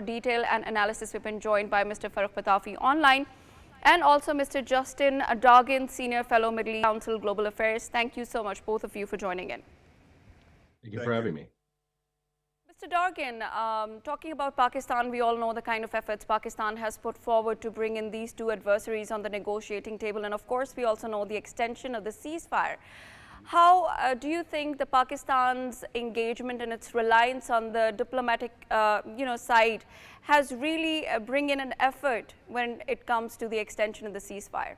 Detail and analysis. We've been joined by Mr. Farooq Patafi online and also Mr. Justin Dargin, Senior Fellow Middle East Council Global Affairs. Thank you so much, both of you, for joining in. Thank you for having me. Mr. Dargin, talking about Pakistan, we all know the kind of efforts Pakistan has put forward to bring in these two adversaries on the negotiating table. And of course, we also know the extension of the ceasefire. How do you think the Pakistan's engagement and its reliance on the diplomatic, side has really bring in an effort when it comes to the extension of the ceasefire?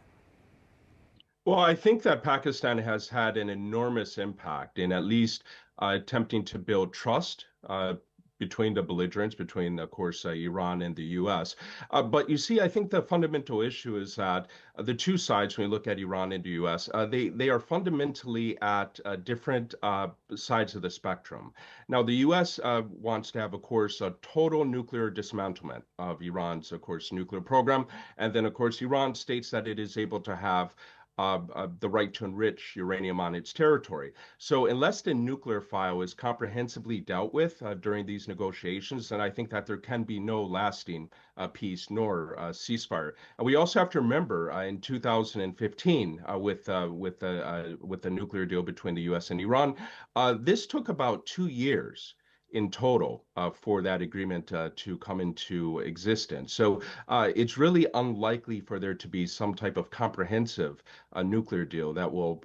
Well, I think that Pakistan has had an enormous impact in at least attempting to build trust between the belligerents, between, of course, Iran and the U.S. But you see, I think the fundamental issue is that the two sides, when you look at Iran and the U.S., they are fundamentally at different sides of the spectrum. Now, the U.S. Wants to have, of course, a total nuclear dismantlement of Iran's, of course, nuclear program. And then, of course, Iran states that it is able to have the right to enrich uranium on its territory. So unless the nuclear file is comprehensively dealt with during these negotiations, then I think that there can be no lasting peace nor ceasefire. And we also have to remember in 2015 with the nuclear deal between the U.S. and Iran, this took about 2 years in total for that agreement to come into existence. So it's really unlikely for there to be some type of comprehensive nuclear deal that will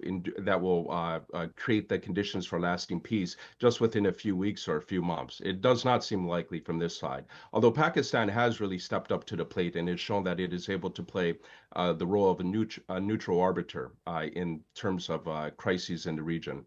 create the conditions for lasting peace just within a few weeks or a few months. It does not seem likely from this side. Although Pakistan has really stepped up to the plate and has shown that it is able to play the role of a neutral arbiter in terms of crises in the region.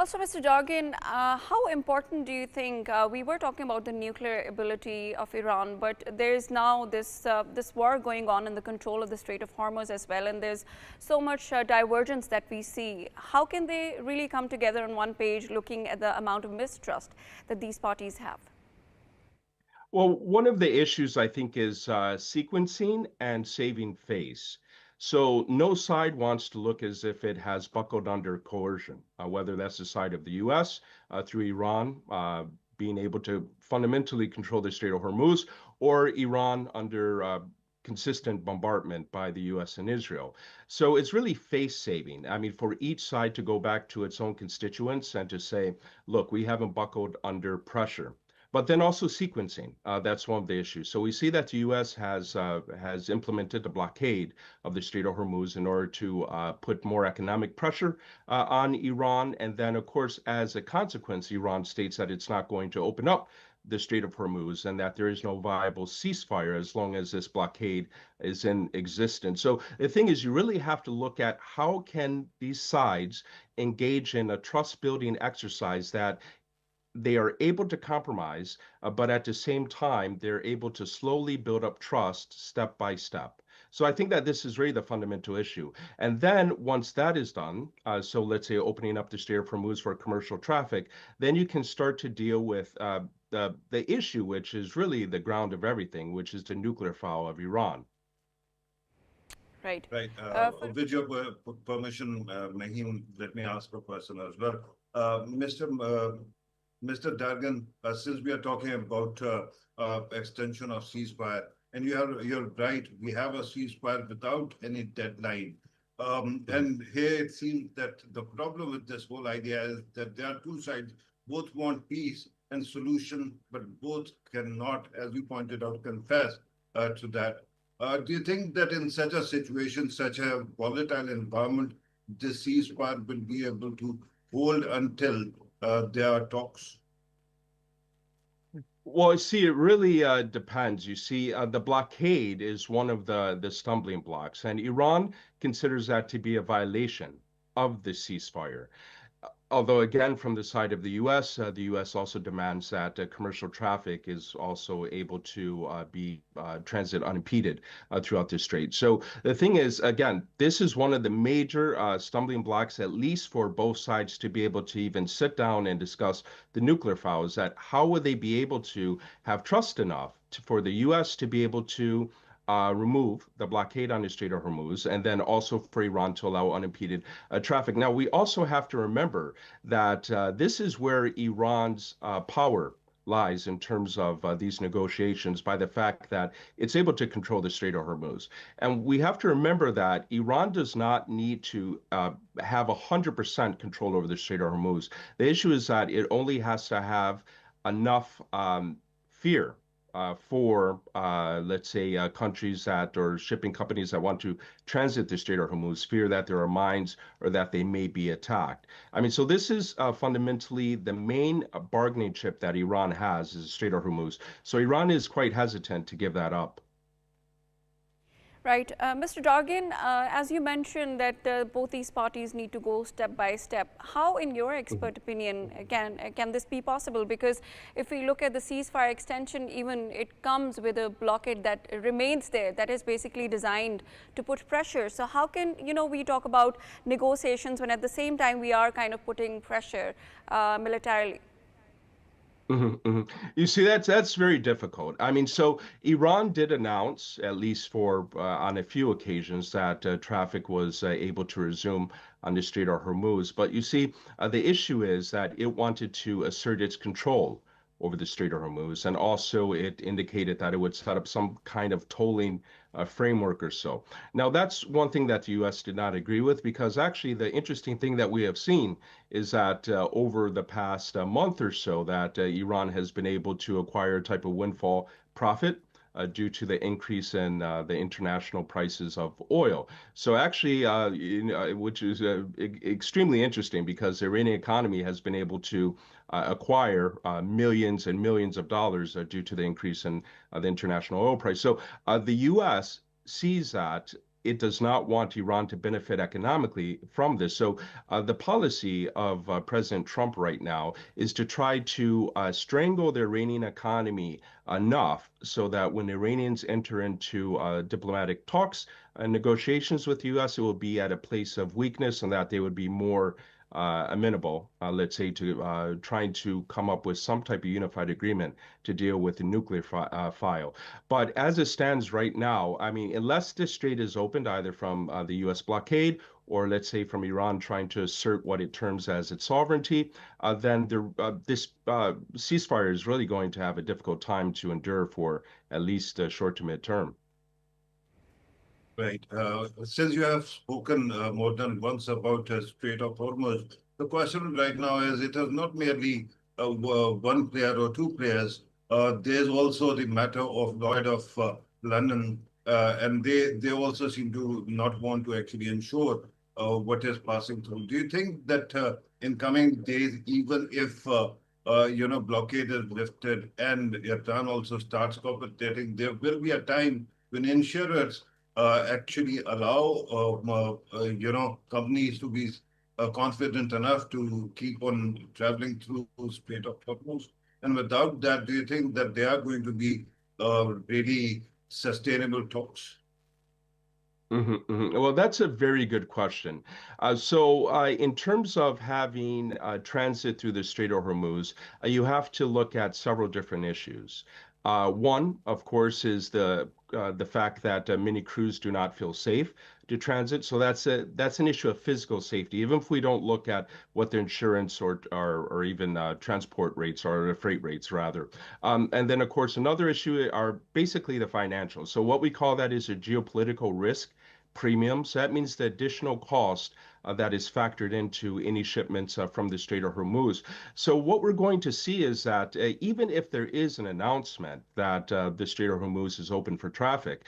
Also, Mr. Dargin, how important do you think, we were talking about the nuclear ability of Iran, but there is now this war going on in the control of the Strait of Hormuz as well, and there's so much divergence that we see. How can they really come together on one page looking at the amount of mistrust that these parties have? Well, one of the issues I think is sequencing and saving face. So no side wants to look as if it has buckled under coercion, whether that's the side of the U.S. Through Iran being able to fundamentally control the Strait of Hormuz, or Iran under consistent bombardment by the U.S. and Israel. So it's really face saving. I mean, for each side to go back to its own constituents and to say, look, we haven't buckled under pressure. But then also sequencing, that's one of the issues. So we see that the U.S. has implemented a blockade of the Strait of Hormuz in order to put more economic pressure on Iran. And then, of course, as a consequence, Iran states that it's not going to open up the Strait of Hormuz and that there is no viable ceasefire as long as this blockade is in existence. So the thing is, you really have to look at how can these sides engage in a trust-building exercise that they are able to compromise, but at the same time, they're able to slowly build up trust step by step. So I think that this is really the fundamental issue. And then once that is done, so let's say opening up the Strait of Hormuz for commercial traffic, then you can start to deal with the issue, which is really the ground of everything, which is the nuclear file of Iran. Right. Right. With your permission, Mahim, let me ask a question as well. Mr. Dargin, since we are talking about extension of ceasefire, and you're right, we have a ceasefire without any deadline. And here it seems that the problem with this whole idea is that there are two sides, both want peace and solution, but both cannot, as you pointed out, confess to that. Do you think that in such a situation, such a volatile environment, the ceasefire will be able to hold until there are talks? Well, see, it really depends. You see, the blockade is one of the stumbling blocks, and Iran considers that to be a violation of the ceasefire. Although, again, from the side of the U.S. also demands that commercial traffic is also able to be transit unimpeded throughout the strait. So the thing is, again, this is one of the major stumbling blocks, at least for both sides to be able to even sit down and discuss the nuclear file, is that how would they be able to have trust enough for the U.S. to be able to remove the blockade on the Strait of Hormuz, and then also for Iran to allow unimpeded traffic. Now, we also have to remember that this is where Iran's power lies in terms of these negotiations by the fact that it's able to control the Strait of Hormuz. And we have to remember that Iran does not need to have 100% control over the Strait of Hormuz. The issue is that it only has to have enough fear for, let's say, countries that or shipping companies that want to transit the Strait of Hormuz, fear that there are mines or that they may be attacked. I mean, so this is fundamentally the main bargaining chip that Iran has is the Strait of Hormuz. So Iran is quite hesitant to give that up. Right. Mr. Dargin, as you mentioned that both these parties need to go step by step, how, in your expert opinion, can this be possible? Because if we look at the ceasefire extension, even it comes with a blockade that remains there, that is basically designed to put pressure. So how can, we talk about negotiations when at the same time we are kind of putting pressure militarily? You see, that's very difficult. I mean, so Iran did announce, at least for on a few occasions, that traffic was able to resume on the Strait of Hormuz. But you see, the issue is that it wanted to assert its control over the Strait of Hormuz, and also it indicated that it would set up some kind of tolling framework or so. Now, that's one thing that the U.S. did not agree with, because actually the interesting thing that we have seen is that over the past month or so, that Iran has been able to acquire a type of windfall profit due to the increase in the international prices of oil. So actually, which is extremely interesting because the Iranian economy has been able to acquire millions and millions of dollars due to the increase in the international oil price. So the U.S. sees that it does not want Iran to benefit economically from this. So the policy of President Trump right now is to try to strangle the Iranian economy enough so that when Iranians enter into diplomatic talks and negotiations with the U.S., it will be at a place of weakness and that they would be more amenable, let's say, to trying to come up with some type of unified agreement to deal with the nuclear file. But as it stands right now, I mean, unless this strait is opened either from the U.S. blockade or let's say from Iran trying to assert what it terms as its sovereignty, then this ceasefire is really going to have a difficult time to endure for at least short to mid-term. Right. Since you have spoken more than once about Strait of Hormuz, the question right now is it is not merely one player or two players. There's also the matter of Lloyd of London, and they also seem to not want to actually ensure what is passing through. Do you think that in coming days, even if blockade is lifted and Iran also starts cooperating, there will be a time when insurers actually allow companies to be confident enough to keep on traveling through Strait of Hormuz? And without that, do you think that they are going to be really sustainable talks? Well, that's a very good question. So, in terms of having transit through the Strait of Hormuz, you have to look at several different issues. One, of course, is the fact that many crews do not feel safe to transit. So that's an issue of physical safety, even if we don't look at what their insurance or even transport rates or freight rates rather. And then, of course, another issue are basically the financial. So what we call that is a geopolitical risk premium. So that means the additional cost that is factored into any shipments from the Strait of Hormuz. So what we're going to see is that even if there is an announcement that the Strait of Hormuz is open for traffic,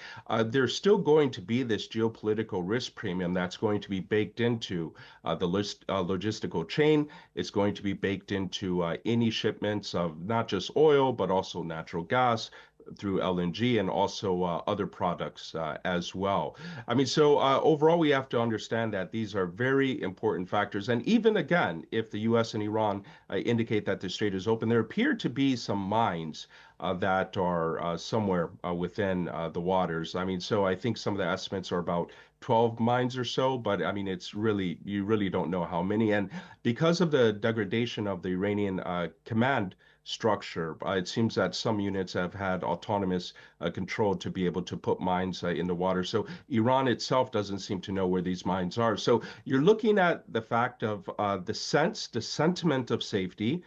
there's still going to be this geopolitical risk premium that's going to be baked into the logistical chain. It's going to be baked into any shipments of not just oil, but also natural gas, through LNG and also other products as well. I mean, so overall, we have to understand that these are very important factors. And even again, if the U.S. and Iran indicate that the strait is open, there appear to be some mines that are somewhere within the waters. I mean, so I think some of the estimates are about 12 mines or so, but I mean, you really don't know how many. And because of the degradation of the Iranian command structure. It seems that some units have had autonomous control to be able to put mines in the water. So Iran itself doesn't seem to know where these mines are. So you're looking at the fact of the sentiment of safety,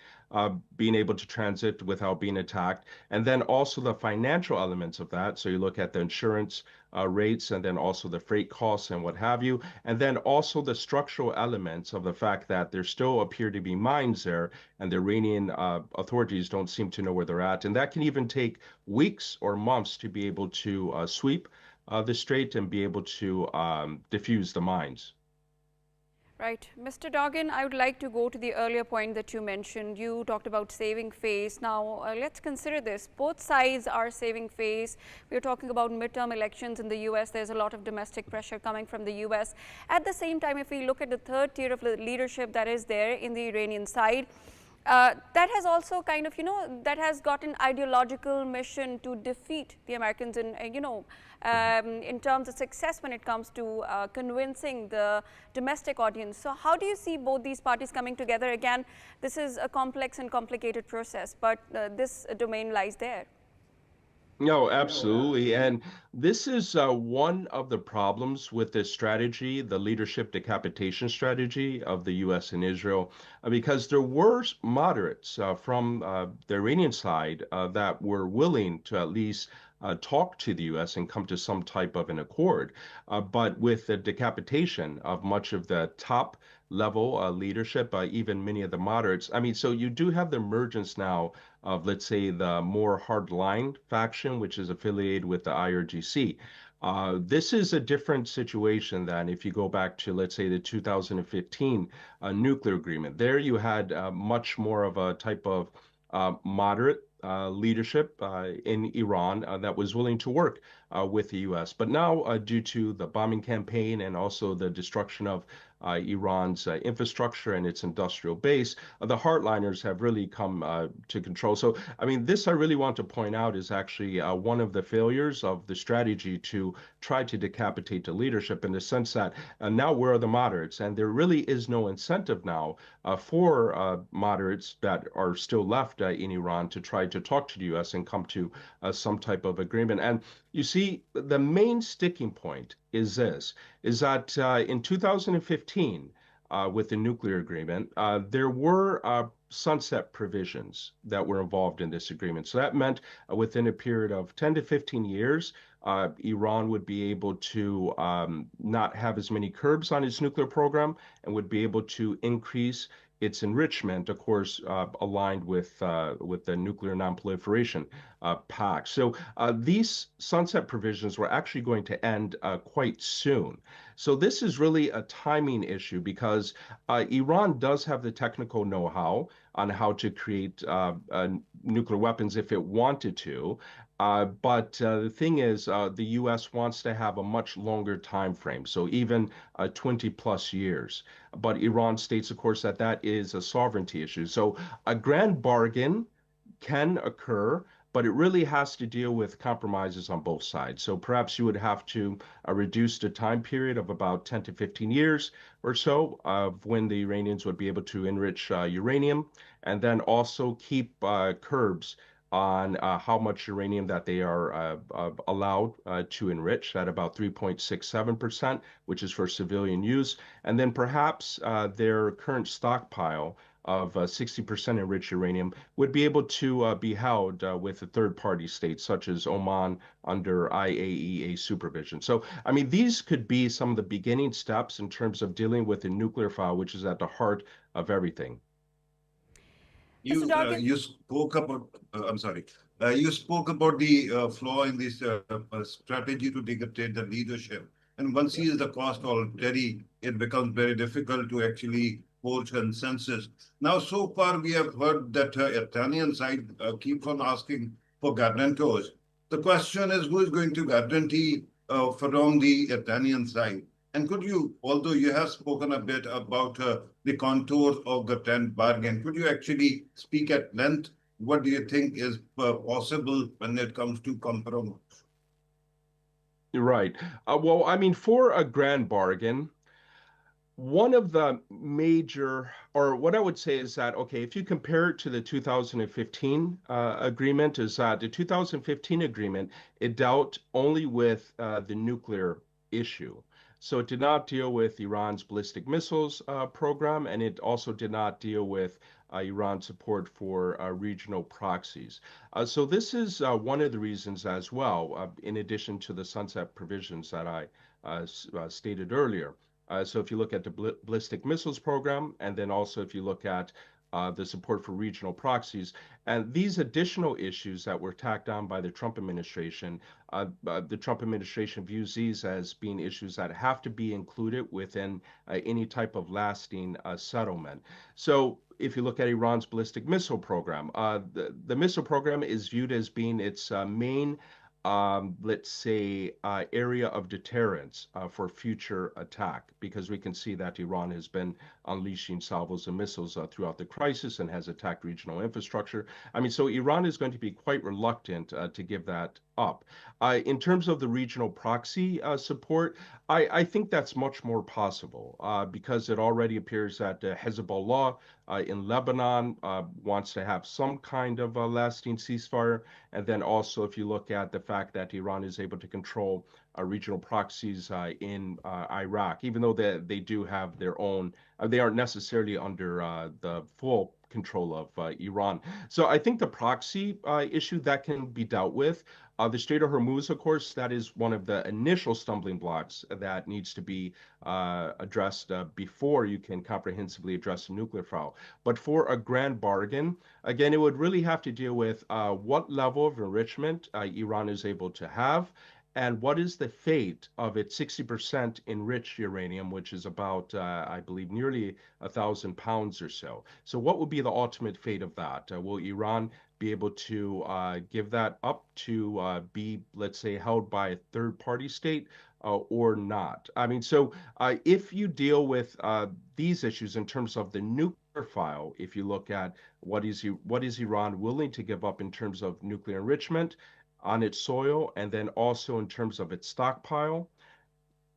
being able to transit without being attacked, and then also the financial elements of that. So you look at the insurance rates and then also the freight costs and what have you, and then also the structural elements of the fact that there still appear to be mines there, and the Iranian authorities don't seem to know where they're at, and that can even take weeks or months to be able to sweep the strait and be able to diffuse the mines. Right. Mr. Dargin, I would like to go to the earlier point that you mentioned. You talked about saving face. Now, let's consider this. Both sides are saving face. We're talking about midterm elections in the US. There's a lot of domestic pressure coming from the US. At the same time, if we look at the third tier of leadership that is there in the Iranian side, that has also kind of, that has got an ideological mission to defeat the Americans in, in terms of success when it comes to convincing the domestic audience. So how do you see both these parties coming together? Again, this is a complex and complicated process, but this domain lies there. No, absolutely. And this is one of the problems with this strategy, the leadership decapitation strategy of the US and Israel, because there were moderates from the Iranian side that were willing to at least talk to the US and come to some type of an accord. But with the decapitation of much of the top level leadership, even many of the moderates, I mean, so you do have the emergence now of, let's say, the more hardline faction, which is affiliated with the IRGC. This is a different situation than if you go back to, let's say, the 2015 nuclear agreement. There you had much more of a type of moderate leadership in Iran that was willing to work with the US. But now, due to the bombing campaign and also the destruction of Iran's infrastructure and its industrial base, the hardliners have really come to control. So, I mean, this I really want to point out is actually one of the failures of the strategy to try to decapitate the leadership, in the sense that now where are the moderates? And there really is no incentive now for moderates that are still left in Iran to try to talk to the US and come to some type of agreement. And you see, the main sticking point is this, is that in 2015, with the nuclear agreement, there were sunset provisions that were involved in this agreement. So that meant within a period of 10 to 15 years, Iran would be able to not have as many curbs on its nuclear program and would be able to increase its enrichment, of course, aligned with the Nuclear Nonproliferation Pact. So these sunset provisions were actually going to end quite soon. So this is really a timing issue, because Iran does have the technical know-how on how to create nuclear weapons if it wanted to. But the thing is, the U.S. wants to have a much longer time frame, so even 20 plus years. But Iran states, of course, that that is a sovereignty issue. So a grand bargain can occur, but it really has to deal with compromises on both sides. So perhaps you would have to reduce the time period of about 10 to 15 years or so of when the Iranians would be able to enrich uranium, and then also keep curbs on how much uranium that they are allowed to enrich at about 3.67%, which is for civilian use. And then perhaps their current stockpile of 60% enriched uranium would be able to be held with a third-party state, such as Oman, under IAEA supervision. So, I mean, these could be some of the beginning steps in terms of dealing with the nuclear file, which is at the heart of everything. You spoke about, I'm sorry, you spoke about the flaw in this strategy to dictate the leadership. And once sees the cost already, it becomes very difficult to actually hold consensus. Now, so far, we have heard that Iranian side keeps on asking for guarantors. The question is, who is going to guarantee from the Iranian side? And could you, although you have spoken a bit about the contours of the 10th bargain, could you actually speak at length? What do you think is possible when it comes to compromise? Right. Well, I mean, for a grand bargain, one of the major, or what I would say is that, okay, if you compare it to the 2015 agreement, is that the 2015 agreement, it dealt only with the nuclear issue. So it did not deal with Iran's ballistic missiles program, and it also did not deal with Iran's support for regional proxies. So this is one of the reasons as well, in addition to the sunset provisions that I stated earlier. So if you look at the ballistic missiles program, and then also if you look at the support for regional proxies, and these additional issues that were tacked on by the Trump administration, the Trump administration views these as being issues that have to be included within any type of lasting settlement. So if you look at Iran's ballistic missile program, the missile program is viewed as being its main, let's say, area of deterrence for future attack, because we can see that Iran has been unleashing salvos of missiles throughout the crisis and has attacked regional infrastructure. I mean, so Iran is going to be quite reluctant to give that up. In terms of the regional proxy support, I think that's much more possible because it already appears that Hezbollah in Lebanon wants to have some kind of a lasting ceasefire. And then also, if you look at the fact that Iran is able to control regional proxies in Iraq, even though they do have their own, they aren't necessarily under the full control of Iran. So I think the proxy issue that can be dealt with. The Strait of Hormuz, of course, that is one of the initial stumbling blocks that needs to be addressed before you can comprehensively address the nuclear file. But for a grand bargain, again, it would really have to deal with what level of enrichment Iran is able to have, and what is the fate of its 60% enriched uranium, which is about, I believe, nearly 1,000 pounds or so. So, what would be the ultimate fate of that? Will Iran be able to give that up to be, let's say, held by a third party state or not? I mean, so if you deal with these issues in terms of the nuclear file, if you look at what is Iran willing to give up in terms of nuclear enrichment on its soil, and then also in terms of its stockpile,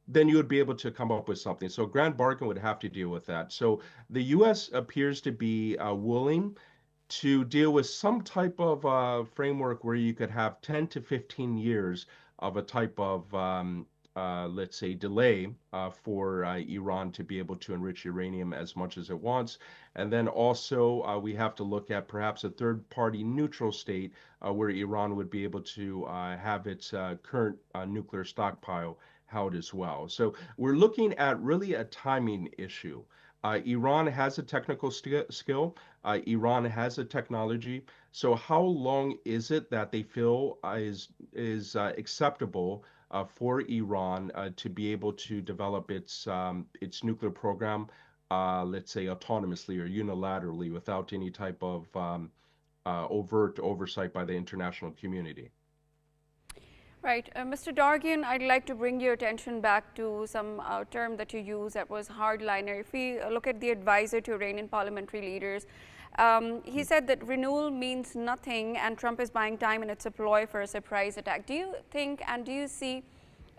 then you would be able to come up with something. So Grand Bargain would have to deal with that. So the U.S. appears to be willing to deal with some type of framework where you could have 10 to 15 years of a type of, let's say, delay for Iran to be able to enrich uranium as much as it wants. And then also, we have to look at perhaps a third party neutral state where Iran would be able to have its current nuclear stockpile held as well. So we're looking at really a timing issue. Iran has a technical skill. Iran has a technology. So how long is it that they feel is acceptable for Iran to be able to develop its nuclear program, let's say autonomously or unilaterally, without any type of overt oversight by the international community? Right. Mr. Dargin, I'd like to bring your attention back to some term that you used that was hardliner. If we look at the advisor to Iranian parliamentary leaders, he said that renewal means nothing and Trump is buying time and it's a ploy for a surprise attack. Do you think and do you see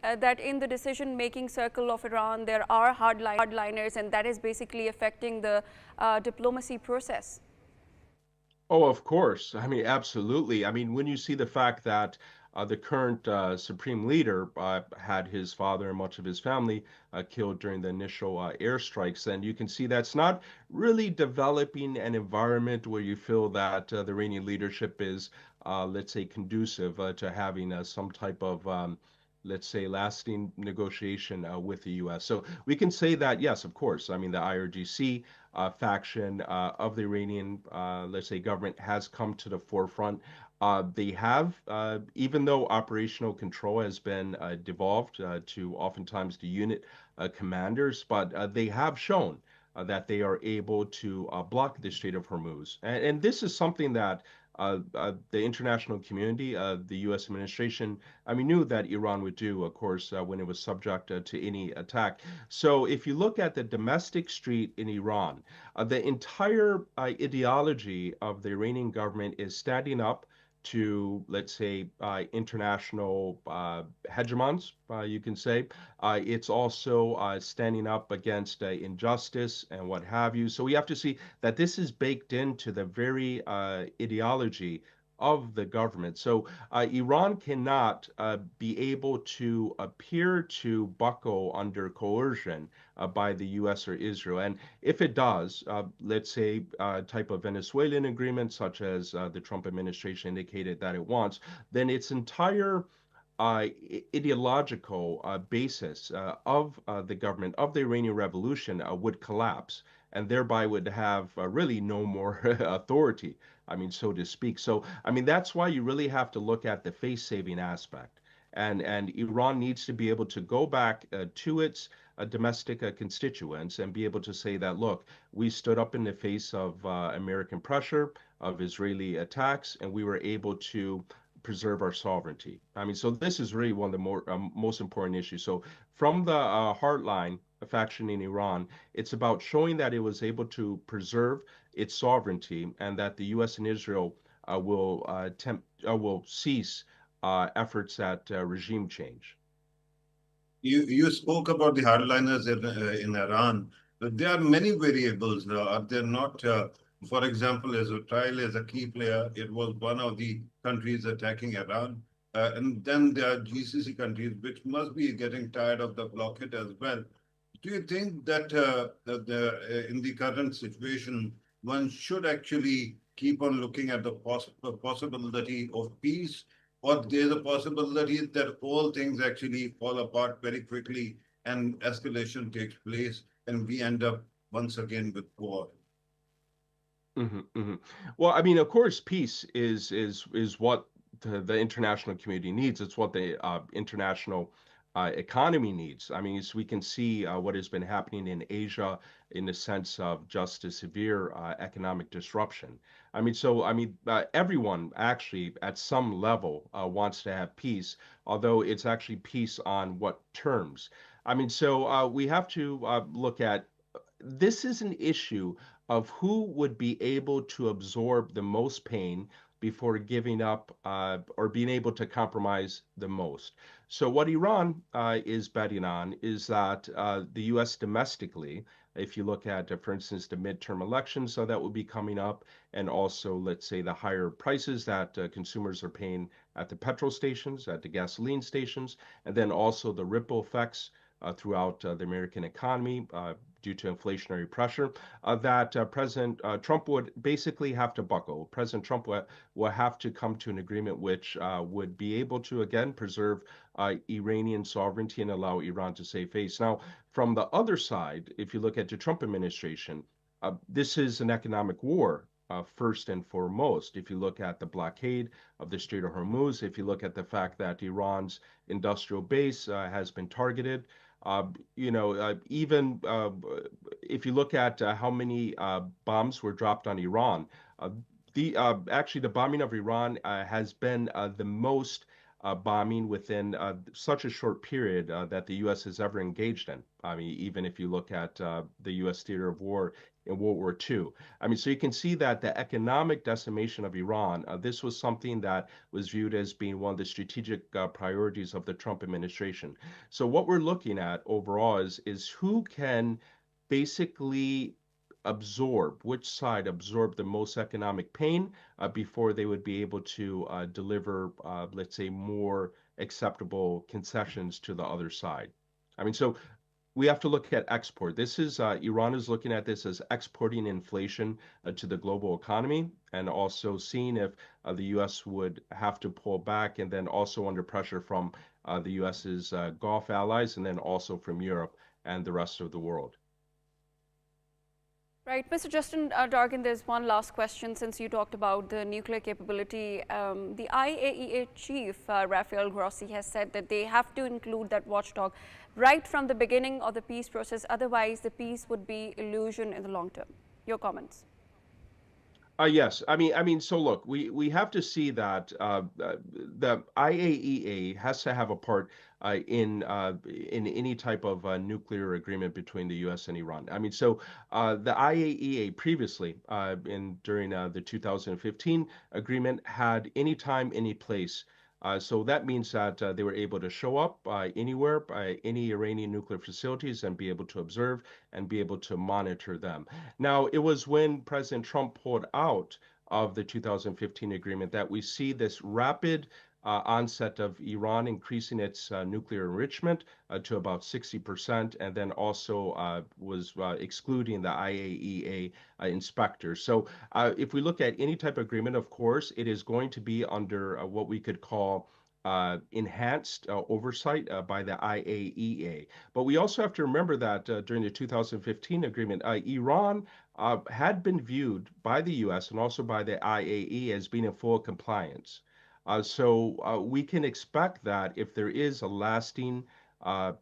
that in the decision-making circle of Iran, there are hardliners and that is basically affecting the diplomacy process? Oh, of course. I mean, absolutely. I mean, when you see the fact that the current supreme leader had his father and much of his family killed during the initial airstrikes, then you can see that's not really developing an environment where you feel that the Iranian leadership is, let's say, conducive to having some type of let's say, lasting negotiation with the U.S. So we can say that, yes, of course. I mean, the IRGC faction of the Iranian, let's say, government has come to the forefront. They have, even though operational control has been devolved to oftentimes the unit commanders, but they have shown that they are able to block the Strait of Hormuz. And this is something that the international community, the U.S. administration, I mean, knew that Iran would do, of course, when it was subject to any attack. So if you look at the domestic street in Iran, the entire ideology of the Iranian government is standing up to, let's say, international hegemons, you can say. It's also standing up against injustice and what have you. So we have to see that this is baked into the very ideology of the government. So Iran cannot be able to appear to buckle under coercion by the U.S. or Israel. And if it does, let's say a type of Venezuelan agreement, such as the Trump administration indicated that it wants, then its entire ideological basis of the government of the Iranian Revolution would collapse, and thereby would have really no more authority. I mean, so to speak. So, I mean, that's why you really have to look at the face-saving aspect, and Iran needs to be able to go back to its domestic constituents and be able to say that, look, we stood up in the face of American pressure, of Israeli attacks, and we were able to preserve our sovereignty. I mean, so this is really one of the most important issues. So from the Heartline faction in Iran, it's about showing that it was able to preserve its sovereignty and that the U.S. and Israel will cease efforts at regime change. You spoke about the hardliners in Iran. There are many variables. Are there not? For example, Israel is a key player. It was one of the countries attacking Iran. And then there are GCC countries which must be getting tired of the blockade as well. Do you think that in the current situation, one should actually keep on looking at the possibility of peace, or there's a possibility that all things actually fall apart very quickly and escalation takes place and we end up once again with war? Hmm, hmm. Well, I mean, of course, peace is what the international community needs. It's what the international economy needs. I mean, as we can see what has been happening in Asia in the sense of just a severe economic disruption. I mean, so I mean, everyone actually at some level wants to have peace, although it's actually peace on what terms. I mean, so we have to look at this is an issue of who would be able to absorb the most pain before giving up or being able to compromise the most. So, what Iran is betting on is that the U.S. domestically, if you look at, for instance, the midterm elections, so that will be coming up, and also, let's say, the higher prices that consumers are paying at the petrol stations, at the gasoline stations, and then also the ripple effects throughout the American economy due to inflationary pressure, that President Trump would basically have to buckle. President Trump will have to come to an agreement which would be able to, again, preserve Iranian sovereignty and allow Iran to save face. Now, from the other side, if you look at the Trump administration, this is an economic war. First and foremost, if you look at the blockade of the Strait of Hormuz, if you look at the fact that Iran's industrial base has been targeted, uh, even if you look at how many bombs were dropped on Iran, uh, the actually the bombing of Iran has been the most bombing within such a short period that the U.S. has ever engaged in. I mean, even if you look at the U.S. theater of war in World War II. I mean, so you can see that the economic decimation of Iran, this was something that was viewed as being one of the strategic priorities of the Trump administration. So what we're looking at overall is who can basically absorb, which side absorb the most economic pain before they would be able to deliver, let's say, more acceptable concessions to the other side. I mean, so we have to look at export. This is Iran is looking at this as exporting inflation to the global economy, and also seeing if the U.S. would have to pull back, and then also under pressure from the U.S.'s Gulf allies, and then also from Europe and the rest of the world. Right, Mr. Justin Dargin, there's one last question since you talked about the nuclear capability. The IAEA chief, Rafael Grossi, has said that they have to include that watchdog right from the beginning of the peace process. Otherwise, the peace would be illusion in the long term. Your comments? Yes, I mean, so look, we have to see that the IAEA has to have a part in any type of nuclear agreement between the U.S. and Iran. I mean, so the IAEA previously, in during the 2015 agreement, had any time, any place. So that means that they were able to show up anywhere by any Iranian nuclear facilities and be able to observe and be able to monitor them. Now, it was when President Trump pulled out of the 2015 agreement that we see this rapid onset of Iran increasing its nuclear enrichment to about 60%, and then also was excluding the IAEA inspectors. So if we look at any type of agreement, of course, it is going to be under what we could call enhanced oversight by the IAEA. But we also have to remember that during the 2015 agreement, Iran had been viewed by the US and also by the IAEA as being in full compliance. So we can expect that if there is a lasting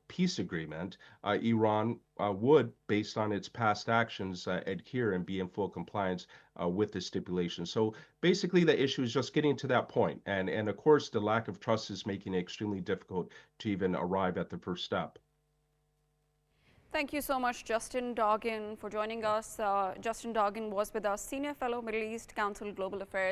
peace agreement, Iran would, based on its past actions, adhere and be in full compliance with the stipulation. So basically, the issue is just getting to that point. And of course, the lack of trust is making it extremely difficult to even arrive at the first step. Thank you so much, Justin Dargin, for joining us. Justin Dargin was with us, Senior Fellow, Middle East Council Global Affairs.